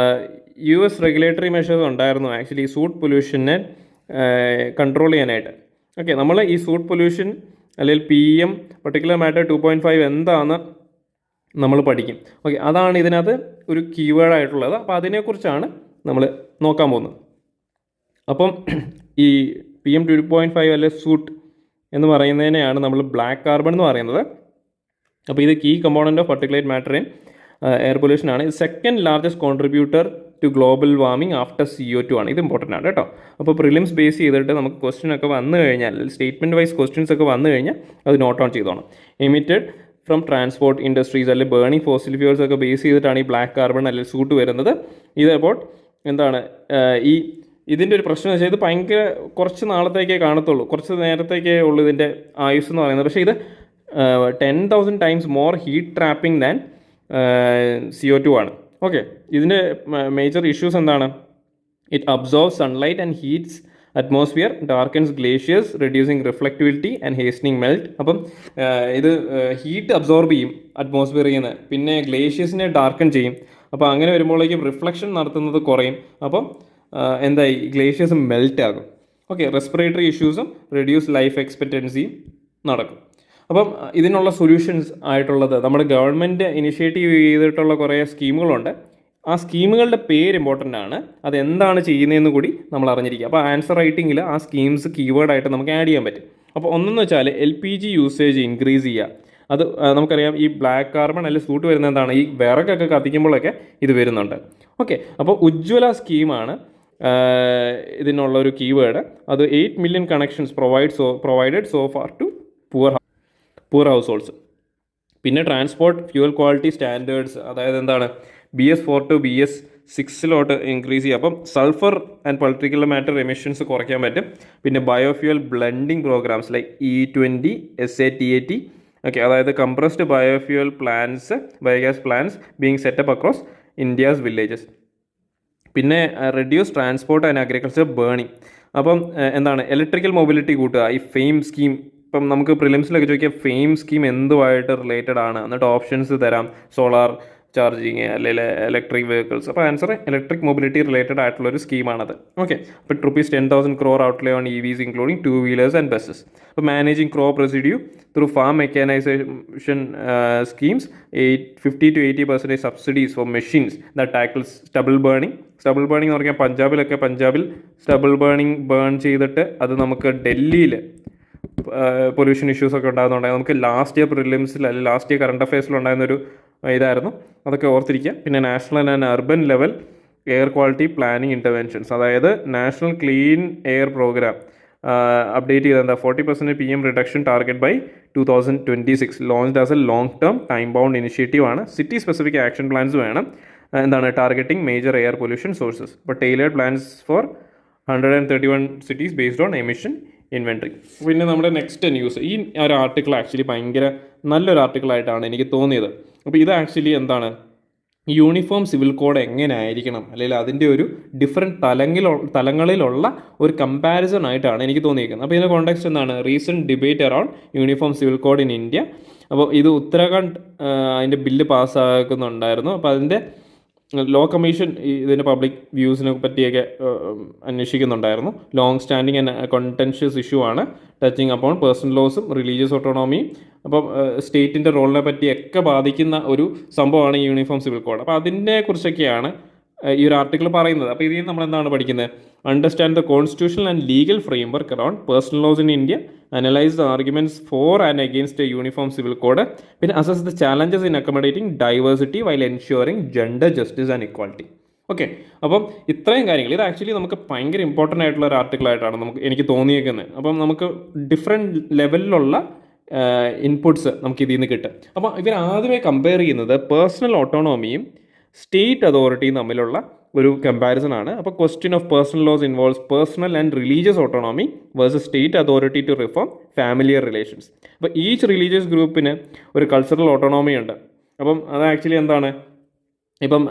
Speaker 1: US റെഗുലേറ്ററി മെഷേഴ്സ് ഉണ്ടായിരുന്നു ആക്ച്വലി സൂട്ട് പൊല്യൂഷനെ കൺട്രോൾ ചെയ്യാനായിട്ട്. ഓക്കെ, നമ്മൾ ഈ സൂട്ട് പൊല്യൂഷൻ അല്ലെങ്കിൽ PM പർട്ടിക്കുലർ മാറ്റർ 2.5 എന്താണെന്ന് നമ്മൾ പഠിക്കും. ഓക്കെ, അതാണ് ഇതിനകത്ത് ഒരു കീവേഡായിട്ടുള്ളത്. അപ്പോൾ അതിനെക്കുറിച്ചാണ് നമ്മൾ നോക്കാൻ പോകുന്നത്. അപ്പം ഈ PM 2.5 അല്ലെങ്കിൽ സൂട്ട് എന്ന് പറയുന്നതിനെയാണ് നമ്മൾ ബ്ലാക്ക് കാർബൺ എന്ന് പറയുന്നത്. അപ്പോൾ ഇത് key component of particulate matter in air pollution ആണ്. ഇത് second largest contributor to global warming after CO2 ആണ്. ഇത് ഇമ്പോർട്ടൻ്റ് ആണ് കേട്ടോ. അപ്പോൾ പ്രിലിംസ് ബേസ് ചെയ്തിട്ട് നമുക്ക് ക്വസ്റ്റ്യൻ ഒക്കെ വന്നു കഴിഞ്ഞാൽ, സ്റ്റേറ്റ്മെൻറ്റ് വൈസ് ക്വസ്റ്റ്യൻസ് ഒക്കെ വന്നു കഴിഞ്ഞാൽ അത് നോട്ട് ഓൺ ചെയ്തോണം. എമിറ്റഡ് ഫ്രം ട്രാൻസ്പോർട്ട് ഇൻഡസ്ട്രീസ് അല്ലെങ്കിൽ ബേണിംഗ് ഫോസിൽ ഫ്യൂൾസ് ഒക്കെ ബേസ് ചെയ്തിട്ടാണ് ഈ ബ്ലാക്ക് കാർബൺ അല്ലെങ്കിൽ സൂട്ട് വരുന്നത്. ഇത് അബൌട്ട് എന്താണ് ഇതിൻ്റെ ഒരു പ്രശ്നം വെച്ചാൽ ഇത് ഭയങ്കര കുറച്ച് നാളത്തേക്കേ കാണത്തുള്ളൂ, കുറച്ച് നേരത്തേക്കേ ഉള്ളൂ ഇതിൻ്റെ ആയുസ് എന്ന് പറയുന്നത്. പക്ഷേ ഇത് 10,000 times more heat trapping than CO2 ആണ്. ഓക്കെ, ഇതിൻ്റെ മേജർ ഇഷ്യൂസ് എന്താണ്? It absorbs sunlight and heats atmosphere, darkens glaciers, reducing reflectivity and hastening melt. അപ്പം ഇത് ഹീറ്റ് അബ്സോർബ് ചെയ്യും അറ്റ്മോസ്ഫിയറിൽ നിന്ന്, പിന്നെ ഗ്ലേഷ്യേഴ്സിനെ ഡാർക്കൻ ചെയ്യും. അപ്പോൾ അങ്ങനെ വരുമ്പോഴേക്കും റിഫ്ലക്ഷൻ നടത്തുന്നത് കുറയും. അപ്പം എന്തായി, ഗ്ലേഷ്യേഴ്സ് മെൽറ്റ് ആകും. ഓക്കെ, റെസ്പിറേറ്ററി ഇഷ്യൂസും റെഡ്യൂസ് ലൈഫ് എക്സ്പെക്റ്റൻസിയും നടക്കും. അപ്പം ഇതിനുള്ള സൊല്യൂഷൻസ് ആയിട്ടുള്ളത് നമ്മുടെ ഗവൺമെൻറ് ഇനിഷ്യേറ്റീവ് ചെയ്തിട്ടുള്ള കുറേ സ്കീമുകളുണ്ട്. ആ സ്കീമുകളുടെ പേര് ഇമ്പോർട്ടൻ്റ് ആണ്, അതെന്താണ് ചെയ്യുന്നതെന്ന് കൂടി നമ്മൾ അറിഞ്ഞിരിക്കുക. അപ്പോൾ ആൻസർ റൈറ്റിങ്ങിൽ ആ സ്കീംസ് കീവേഡായിട്ട് നമുക്ക് ആഡ് ചെയ്യാൻ പറ്റും. അപ്പോൾ ഒന്നെന്ന് വെച്ചാൽ LPG യൂസേജ് ഇൻക്രീസ് ചെയ്യുക. അത് നമുക്കറിയാം, ഈ ബ്ലാക്ക് കാർബൺ അല്ലെങ്കിൽ സൂട്ട് വരുന്നത് എന്താണ്, ഈ വിറകൊക്കെ കത്തിക്കുമ്പോഴൊക്കെ ഇത് വരുന്നുണ്ട്. ഓക്കെ, അപ്പോൾ ഉജ്ജ്വല സ്കീമാണ് ഇതിനുള്ള ഒരു കീവേഡ്. അത് 8 million connections provided so far to poor house holds. പിന്നെ ട്രാൻസ്പോർട്ട് ഫ്യൂവൽ ക്വാളിറ്റി സ്റ്റാൻഡേർഡ്സ്, അതായത് എന്താണ് BS4 to BS 6 ഇൻക്രീസ് ചെയ്യുക. അപ്പം sulphur and particular matter emissions കുറയ്ക്കാൻ പറ്റും. പിന്നെ biofuel blending programmes like E20 SATAT, okay, അതായത് compressed biofuel plants, biogas plants being set up across India's villages. പിന്നെ reduce transport and agriculture burning. അപ്പം എന്താണ് electrical mobility കൂട്ടുക. ഈ ഫെയിം സ്കീം, ഇപ്പം നമുക്ക് പ്രിലിംസിലൊക്കെ ചോദിക്കാം ഫെയിം സ്കീം എന്തുമായിട്ട് റിലേറ്റഡ് ആണ്, എന്നിട്ട് ഓപ്ഷൻസ് തരാം, സോളാർ ചാർജിങ് അല്ലെങ്കിൽ ഇലക്ട്രിക് വെഹിക്കിൾസ്. അപ്പോൾ ആൻസർ ഇലക്ട്രിക് മൊബിലിറ്റി റിലേറ്റഡ് ആയിട്ടുള്ള ഒരു സ്കീമാണത്. ഓക്കെ, അപ്പോൾ ₹10,000 crore outlay on EVs including 2-wheelers and buses. അപ്പോൾ managing crop residue through farm mechanisation schemes, 50-80% subsidies for machines that tackles stubble burning. Stubble burning എന്ന് പറഞ്ഞാൽ പഞ്ചാബിൽ stubble burning burn ചെയ്തിട്ട് അത് നമുക്ക് ഡൽഹിയിൽ പൊല്യൂഷൻ ഇഷ്യൂസ് ഒക്കെ ഉണ്ടാകുന്നുണ്ടായി. നമുക്ക് ലാസ്റ്റ് ഇയർ പ്രിലിംസിൽ അല്ലെങ്കിൽ ലാസ്റ്റ് ഇയർ കറണ്ട് അഫയേഴ്സിലുണ്ടായിരുന്നൊരു ഇതായിരുന്നു, അതൊക്കെ ഓർത്തിരിക്കുക. പിന്നെ national and urban level air quality planning interventions, അതായത് National Clean Air Programme update ചെയ്ത എന്താ 40% PM reduction target by 2026 launched as a long term time bound initiative ആണ്. സിറ്റി സ്പെസിഫിക് ആക്ഷൻ പ്ലാൻസ് വേണം, എന്താണ് targeting major air pollution sources. അപ്പോൾ tailored plans for 131 cities based on emission inventory. പിന്നെ നമ്മുടെ next news, ഈ ഒരു article actually ഭയങ്കര നല്ലൊരു ആർട്ടിക്കിളായിട്ടാണ് എനിക്ക് തോന്നിയത്. അപ്പോൾ ഇത് ആക്ച്വലി എന്താണ്, യൂണിഫോം സിവിൽ കോഡ് എങ്ങനെ ആയിരിക്കണം, അല്ലെങ്കിൽ അതിൻ്റെ ഒരു ഡിഫറെൻറ്റ് തലങ്ങളിലുള്ള ഒരു കമ്പാരിസൺ ആയിട്ടാണ് എനിക്ക് തോന്നിയിരിക്കുന്നത്. അപ്പോൾ ഇതിൻ്റെ കോണ്ടെക്സ്റ്റ് എന്താണ്, recent debate around uniform civil code in India. അപ്പോൾ ഇത് ഉത്തരാഖണ്ഡ് അതിൻ്റെ ബില്ല് പാസ്സാക്കുന്നുണ്ടായിരുന്നു. അപ്പോൾ അതിൻ്റെ ലോ കമ്മീഷൻ ഇതിൻ്റെ പബ്ലിക് വ്യൂസിനെ പറ്റിയൊക്കെ അന്വേഷിക്കുന്നുണ്ടായിരുന്നു. ലോങ് സ്റ്റാൻഡിങ് ആൻഡ് കോണ്ടൻഷ്യസ് ഇഷ്യൂ ആണ്, ടച്ചിങ് അപ്പോൺ പേഴ്സണൽ ലോസും റിലീജിയസ് ഓട്ടോണോമിയും. അപ്പം സ്റ്റേറ്റിൻ്റെ റോളിനെ പറ്റിയൊക്കെ ബാധിക്കുന്ന ഒരു സംഭവമാണ് ഈ യൂണിഫോം സിവിൽ കോഡ്. അപ്പോൾ അതിനെക്കുറിച്ചൊക്കെയാണ് ഈ ഒരു ആർട്ടിക്കിൾ പറയുന്നത്. അപ്പോൾ ഇതിൽ നമ്മൾ എന്താണ് പഠിക്കുന്നത്, understand the constitutional and legal framework around personal laws in India, analyse the arguments for and against a uniform civil code, പിന്നെ assess the challenges in accommodating diversity while ensuring gender justice and equality. Okay, അപ്പം ഇത്രയും കാര്യങ്ങൾ, ഇത് actually നമുക്ക് ഭയങ്കര important ആയിട്ടുള്ള ഒരു ആർട്ടിക്കിളായിട്ടാണ് എനിക്ക് തോന്നിയേക്കുന്നത്. അപ്പം നമുക്ക് ഡിഫറെൻറ്റ് ലെവലിലുള്ള ഇൻപുട്സ് നമുക്ക് ഇതിൽ നിന്ന് കിട്ടും. അപ്പോൾ ഇവർ ആദ്യമേ കമ്പയർ ചെയ്യുന്നത് പേഴ്സണൽ ഓട്ടോണോമിയും സ്റ്റേറ്റ് അതോറിറ്റിയും തമ്മിലുള്ള ഒരു കമ്പാരിസൺ ആണ്. അപ്പോൾ question of personal laws involves personal and religious autonomy versus state authority to reform familiar relations. അപ്പോൾ ഈച്ച് റിലീജിയസ് ഗ്രൂപ്പിന് ഒരു കൾച്ചറൽ ഓട്ടോണോമി ഉണ്ട്. അപ്പം അത് ആക്ച്വലി എന്താണ്, ഇപ്പം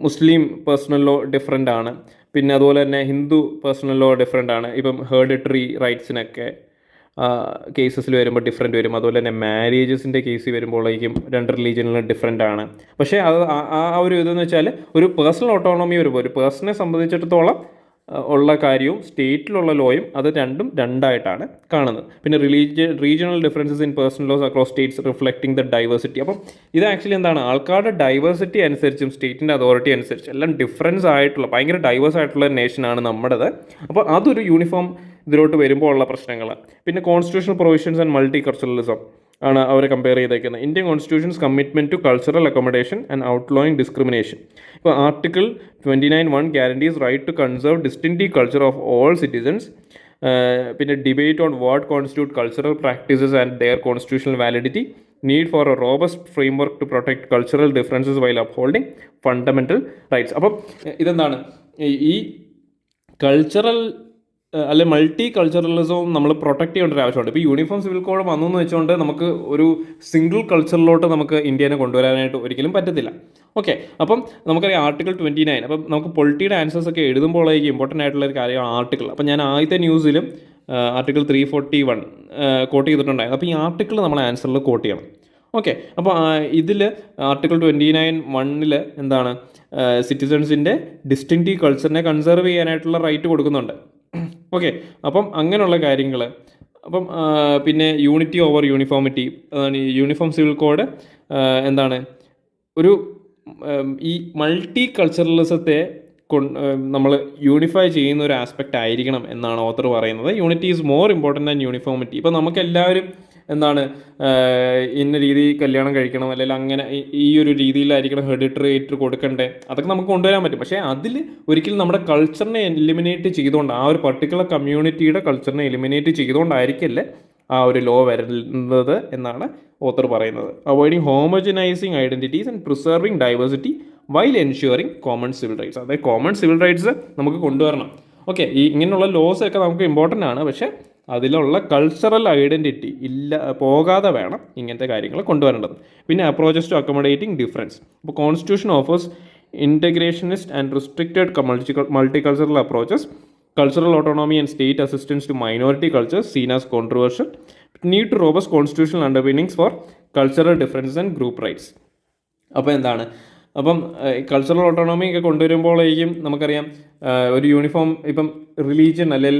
Speaker 1: മുസ്ലിം പേഴ്സണൽ ലോ ഡിഫറെൻ്റ് ആണ്, പിന്നെ അതുപോലെ തന്നെ ഹിന്ദു പേഴ്സണൽ ലോ ഡിഫറെൻ്റ് ആണ്. ഇപ്പം ഹെറിഡിറ്ററി റൈറ്റ്സിനൊക്കെ കേസസിൽ വരുമ്പോൾ ഡിഫറെൻറ്റ് വരും. അതുപോലെ തന്നെ മാരേജസിൻ്റെ കേസ് വരുമ്പോഴേക്കും രണ്ട് റിലീജിയനിലും ഡിഫറെൻ്റ് ആണ്. പക്ഷേ അത് ആ ഒരു ഇതെന്ന് വെച്ചാൽ ഒരു പേഴ്സണൽ ഓട്ടോണോമി വരുമ്പോൾ ഒരു പേഴ്സണെ സംബന്ധിച്ചിടത്തോളം ഉള്ള കാര്യവും സ്റ്റേറ്റിലുള്ള ലോയും അത് രണ്ടായിട്ടാണ് കാണുന്നത്. പിന്നെ regional differences in personal laws across states reflecting the diversity. അപ്പം ഇത് ആക്ച്വലി എന്താണ്, ആൾക്കാരുടെ ഡൈവേഴ്സിറ്റി അനുസരിച്ചും സ്റ്റേറ്റിൻ്റെ അതോറിറ്റി അനുസരിച്ചും എല്ലാം ഡിഫറൻസ് ആയിട്ടുള്ള ഭയങ്കര ഡൈവേഴ്സ് ആയിട്ടുള്ള നേഷനാണ് നമ്മുടേത്. അപ്പോൾ അതൊരു യൂണിഫോം ഇതിലോട്ട് വരുമ്പോൾ ഉള്ള പ്രശ്നങ്ങൾ. പിന്നെ constitutional provisions and multiculturalism ആണ് അവർ കമ്പയർ ചെയ്തേക്കുന്നത്. Indian constitution's commitment to cultural accommodation and outlawing discrimination. ഇപ്പോൾ article 29(1) guarantees right to conserve distinctive culture of all citizens. പിന്നെ debate on what constitute cultural practices and their constitutional validity, need for a robust framework to protect cultural differences while upholding fundamental rights. അപ്പം ഇതെന്താണ്, ഈ cultural അല്ലെ multi കൾച്ചറലിസവും നമ്മൾ protect ചെയ്യേണ്ട ഒരു ആവശ്യമുണ്ട്. ഇപ്പോൾ യൂണിഫോം സിവിൽ കോഡ് വന്നു എന്ന് വെച്ചുകൊണ്ട് നമുക്ക് ഒരു സിംഗിൾ കൾച്ചറിലോട്ട് നമുക്ക് ഇന്ത്യനെ കൊണ്ടുവരാനായിട്ട് ഒരിക്കലും പറ്റത്തില്ല. ഓക്കെ, അപ്പം നമുക്കറിയാം ആർട്ടിക്കിൾ 29. അപ്പം നമുക്ക് പൊളിറ്റിയുടെ ആൻസേഴ്സ് ഒക്കെ എഴുതുമ്പോഴേക്കും ഇമ്പോർട്ടൻ്റ് ആയിട്ടുള്ള ഒരു കാര്യമാണ് ആർട്ടിക്കിൾ. അപ്പം ഞാൻ ആദ്യത്തെ ന്യൂസിലും ആർട്ടിക്കിൾ 341 കോട്ട് ചെയ്തിട്ടുണ്ടായിരുന്നു. അപ്പോൾ ഈ ആർട്ടിക്കിൾ നമ്മൾ ആൻസറിൽ കോട്ട് ചെയ്യണം. ഓക്കെ, അപ്പോൾ ഇതിൽ ആർട്ടിക്കിൾ 29(1) എന്താണ്, സിറ്റിസൺസിൻ്റെ ഡിസ്റ്റിങ്ക്റ്റീവ് കൾച്ചറിനെ കൺസേർവ് ചെയ്യാനായിട്ടുള്ള റൈറ്റ് കൊടുക്കുന്നുണ്ട്. ഓക്കെ, അപ്പം അങ്ങനെയുള്ള കാര്യങ്ങൾ. അപ്പം പിന്നെ unity over uniformity, uniform civil code എന്താണ് ഒരു ഈ മൾട്ടി കൾച്ചറലിസത്തെ നമ്മൾ യൂണിഫൈ ചെയ്യുന്ന ഒരു ആസ്പെക്റ്റ് ആയിരിക്കണം എന്നാണ് ഓത്തർ പറയുന്നത്. Unity is more important than uniformity. ഇപ്പോൾ നമുക്കെല്ലാവരും എന്താണ് ഇന്ന രീതി കല്യാണം കഴിക്കണം, അല്ലെങ്കിൽ അങ്ങനെ ഈ ഒരു രീതിയിലായിരിക്കണം ഹെറിഡിറ്ററി റൈറ്റ് കൊടുക്കണ്ടേ, അതൊക്കെ നമുക്ക് കൊണ്ടുവരാൻ പറ്റും. പക്ഷേ അതിൽ ഒരിക്കലും നമ്മുടെ കൾച്ചറിനെ എലിമിനേറ്റ് ചെയ്തുകൊണ്ട്, ആ ഒരു പർട്ടിക്കുലർ കമ്മ്യൂണിറ്റിയുടെ കൾച്ചറിനെ എലിമിനേറ്റ് ചെയ്തുകൊണ്ടായിരിക്കില്ലേ ആ ഒരു ലോ വരുന്നത് എന്നാണ് ഓത്തർ പറയുന്നത്. Avoiding homogenising identities and preserving diversity while ensuring common civil rights. അതായത് കോമൺ സിവിൽ റൈറ്റ്സ് നമുക്ക് കൊണ്ടുവരണം. ഓക്കെ, ഈ ഇങ്ങനെയുള്ള ലോസ് ഒക്കെ നമുക്ക് ഇമ്പോർട്ടൻ്റ് ആണ്, പക്ഷേ അതിലുള്ള കൾച്ചറൽ ഐഡൻറ്റിറ്റി പോകാതെ വേണം ഇങ്ങനത്തെ കാര്യങ്ങൾ കൊണ്ടുവരേണ്ടത്. പിന്നെ അപ്രോച്ചസ് ടു അക്കോമഡേറ്റിംഗ് ഡിഫറൻസ്. ഇപ്പോൾ constitution offers integrationist and restricted multicultural approaches, cultural autonomy and state assistance to minority cultures seen as controversial, need to robust constitutional underpinnings for cultural differences and group rights. അപ്പോൾ എന്താണ്, അപ്പം cultural autonomy ഒക്കെ കൊണ്ടുവരുമ്പോഴേക്കും നമുക്കറിയാം ഒരു uniform ഇപ്പം religion അല്ലെങ്കിൽ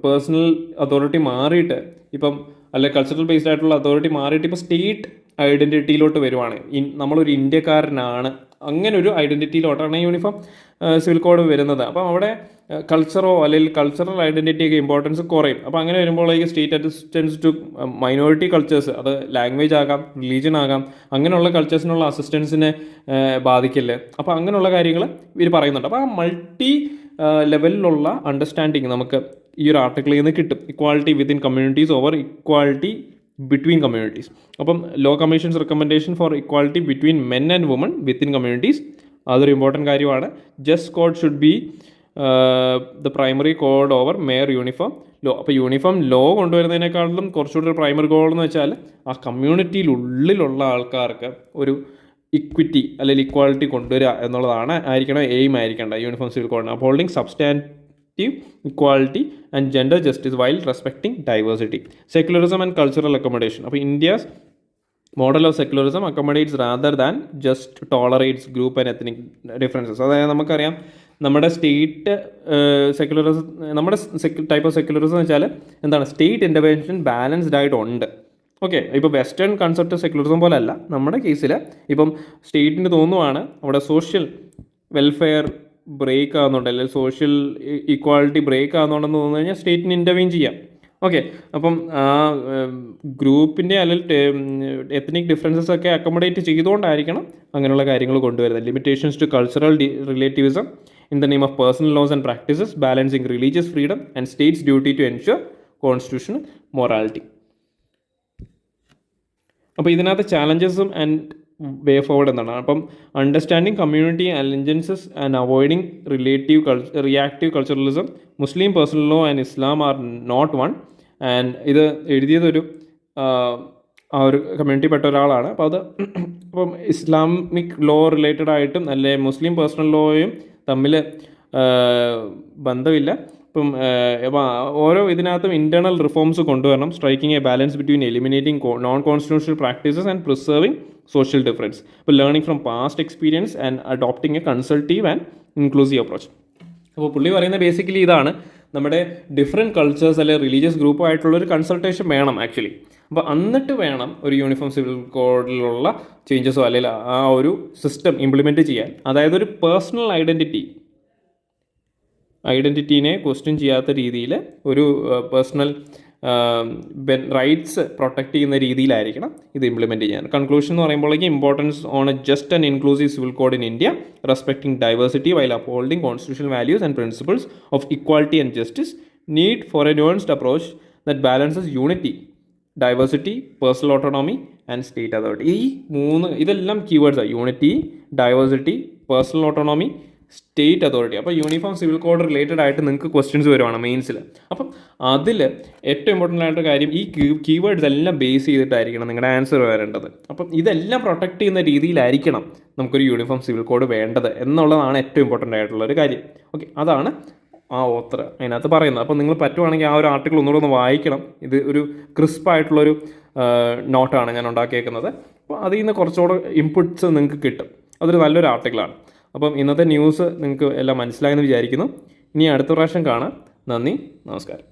Speaker 1: personal authority മാറിയിട്ട് ഇപ്പം അല്ലെങ്കിൽ കൾച്ചറൽ ബേസ്ഡ് ആയിട്ടുള്ള അതോറിറ്റി മാറിയിട്ട് ഇപ്പോൾ സ്റ്റേറ്റ് ഐഡൻറ്റിറ്റിയിലോട്ട് വരുവാണ്. നമ്മളൊരു ഇന്ത്യക്കാരനാണ്, അങ്ങനെ ഒരു ഐഡൻറ്റിറ്റിയിലോട്ടാണ് യൂണിഫോം സിവിൽ കോഡ് വരുന്നത്. അപ്പം അവിടെ കൾച്ചറോ അല്ലെങ്കിൽ കൾച്ചറൽ ഐഡൻറ്റിറ്റിയൊക്കെ ഇമ്പോർട്ടൻസ് കുറയും. അപ്പോൾ അങ്ങനെ വരുമ്പോഴേക്ക് state assistance to minority cultures, അത് ലാംഗ്വേജ് ആകാം, റിലീജിയൻ ആകാം, അങ്ങനെയുള്ള കൾച്ചേഴ്സിനുള്ള അസിസ്റ്റൻസിനെ ബാധിക്കില്ല. അപ്പോൾ അങ്ങനെയുള്ള കാര്യങ്ങൾ ഇവർ പറയുന്നുണ്ട്. അപ്പോൾ ആ മൾട്ടി ലെവലിലുള്ള അണ്ടർസ്റ്റാൻഡിങ് നമുക്ക് ഈ ഒരു ആർട്ടിക്കിളിൽ നിന്ന് കിട്ടും. Equality within communities over equality between communities. അപ്പം law commission's recommendation for equality between men and woman within communities, അതൊരു ഇമ്പോർട്ടൻറ്റ് കാര്യമാണ്. Just code should be the primary code over mere uniform law. അപ്പോൾ യൂണിഫോം ലോ കൊണ്ടുവരുന്നതിനേക്കാളും കുറച്ചുകൂടി primary code എന്ന് വെച്ചാൽ ആ കമ്മ്യൂണിറ്റിയിലുള്ളിലുള്ള ആൾക്കാർക്ക് ഒരു ഇക്വിറ്റി അല്ലെങ്കിൽ ഇക്വാളിറ്റി കൊണ്ടുവരിക എന്നുള്ളതാണ് എയിം ആയിരിക്കേണ്ടത് യൂണിഫോം സിവിൽ കോഡിന്. Upholding substantive equality and gender justice while respecting diversity. Secularism and cultural accommodation. അപ്പോൾ India's model of secularism accommodates rather than just tolerates group and ethnic differences. അതായത് നമുക്കറിയാം നമ്മുടെ state secularism, നമ്മുടെ type of secularism എന്ന് വെച്ചാൽ എന്താണ്, state intervention balanced ആയിട്ടുണ്ട്. Okay, ഇപ്പോൾ വെസ്റ്റേൺ കൺസെപ്റ്റ് സെക്യുലറിസം പോലെ അല്ല. നമ്മുടെ കേസിൽ ഇപ്പം സ്റ്റേറ്റിന് തോന്നുവാണ് അവിടെ സോഷ്യൽ വെൽഫെയർ ബ്രേക്ക് ആകുന്നുണ്ട് അല്ലെങ്കിൽ സോഷ്യൽ ഈക്വാലിറ്റി ബ്രേക്ക് ആകുന്നുണ്ടെന്ന് തോന്നുന്നു കഴിഞ്ഞാൽ സ്റ്റേറ്റിന് ഇൻ്റർവീൻ ചെയ്യാം. ഓക്കെ, അപ്പം ആ ഗ്രൂപ്പിൻ്റെ അല്ലെങ്കിൽ എത്നിക് ഡിഫറൻസസ് ഒക്കെ അക്കോമഡേറ്റ് ചെയ്തുകൊണ്ടായിരിക്കണം അങ്ങനെയുള്ള കാര്യങ്ങൾ കൊണ്ടുവരുന്നത്. Limitations to cultural relativism in the name of personal laws and practices, balancing religious freedom and state's duty to ensure constitutional morality. അപ്പോൾ ഇതിനകത്ത് ചാലഞ്ചസും ആൻഡ് വേ ഫോർവേഡ് എന്താണ്, അപ്പം understanding community alliances and avoiding reactive culturalism, Muslim personal law and Islam are not one. And ഇത് എഴുതിയതൊരു ആ ഒരു community പെട്ട ഒരാളാണ്. അപ്പോൾ അത് ഇപ്പം ഇസ്ലാമിക് ലോ റിലേറ്റഡ് ആയിട്ടും അല്ലെ മുസ്ലിം പേഴ്സണൽ ലോയും തമ്മിൽ ബന്ധമില്ല. ഇപ്പം ഓരോ ഇതിനകത്തും ഇൻറ്റേർണൽ റിഫോംസ് കൊണ്ടുവരണം. Striking a balance between eliminating non constitutional practices and preserving social difference. ഇപ്പോൾ learning from past experience and adopting a consultative and inclusive approach. അപ്പോൾ പുള്ളി പറയുന്ന ബേസിക്കലി ഇതാണ്, നമ്മുടെ ഡിഫറെൻറ്റ് കൾച്ചേഴ്സ് അല്ലെങ്കിൽ റിലീജിയസ് ഗ്രൂപ്പായിട്ടുള്ളൊരു കൺസൾട്ടേഷൻ വേണം ആക്ച്വലി. അപ്പോൾ എന്നിട്ട് വേണം ഒരു യൂണിഫോം സിവിൽ കോഡിലുള്ള ചേഞ്ചസോ അല്ലെങ്കിൽ ആ ഒരു സിസ്റ്റം ഇംപ്ലിമെൻറ്റ് ചെയ്യാൻ. അതായത് ഒരു പേഴ്സണൽ ഐഡൻറ്റിറ്റീനെ ക്വസ്റ്റ്യൻ ചെയ്യാത്ത രീതിയിൽ ഒരു പേഴ്സണൽ റൈറ്റ്സ് പ്രൊട്ടക്റ്റ് ചെയ്യുന്ന രീതിയിലായിരിക്കണം ഇത് ഇംപ്ലിമെൻറ്റ് ചെയ്യാൻ. കൺക്ലൂഷൻ എന്ന് പറയുമ്പോഴേക്കും importance on a just and inclusive civil code in India, respecting diversity while upholding constitutional values and principles of equality and justice, need for a nuanced approach that balances unity, diversity, personal autonomy and state authority. ഇതെല്ലാം കീവേഡ്സാണ്: unity, diversity, personal autonomy, state authority. അപ്പോൾ uniform civil code related ആയിട്ട് നിങ്ങൾക്ക് questions വരുവാണ് മെയിൻസിൽ. അപ്പം അതിൽ ഏറ്റവും important ആയിട്ട് കാര്യം ഈ കീവേഡ്സ് എല്ലാം ബേസ് ചെയ്തിട്ടായിരിക്കണം നിങ്ങളുടെ ആൻസർ വരേണ്ടത്. അപ്പം ഇതെല്ലാം പ്രൊട്ടക്റ്റ് ചെയ്യുന്ന രീതിയിലായിരിക്കണം നമുക്കൊരു യൂണിഫോം സിവിൽ കോഡ് വേണ്ടത് എന്നുള്ളതാണ് ഏറ്റവും ഇമ്പോർട്ടൻ്റ് ആയിട്ടുള്ളൊരു കാര്യം. ഓക്കെ, അതാണ് ആ ഓത്തർ അതിനകത്ത് പറയുന്നത്. അപ്പോൾ നിങ്ങൾ പറ്റുവാണെങ്കിൽ ആ ഒരു ആർട്ടിക്കിൾ ഒന്നുകൂടെ ഒന്ന് വായിക്കണം. ഇത് ഒരു ക്രിസ്പായിട്ടുള്ളൊരു നോട്ടാണ് ഞാൻ ഉണ്ടാക്കിയേക്കുന്നത്. അപ്പോൾ അതിൽ നിന്ന് കുറച്ചുകൂടെ ഇൻപുട്സ് നിങ്ങൾക്ക് കിട്ടും. അതൊരു നല്ലൊരു ആർട്ടിക്കിളാണ്. അപ്പം ഇന്നത്തെ ന്യൂസ് നിങ്ങൾക്ക് എല്ലാം മനസ്സിലായെന്ന് വിചാരിക്കുന്നു. ഇനി അടുത്ത പ്രാവശ്യം കാണാം. നന്ദി, നമസ്കാരം.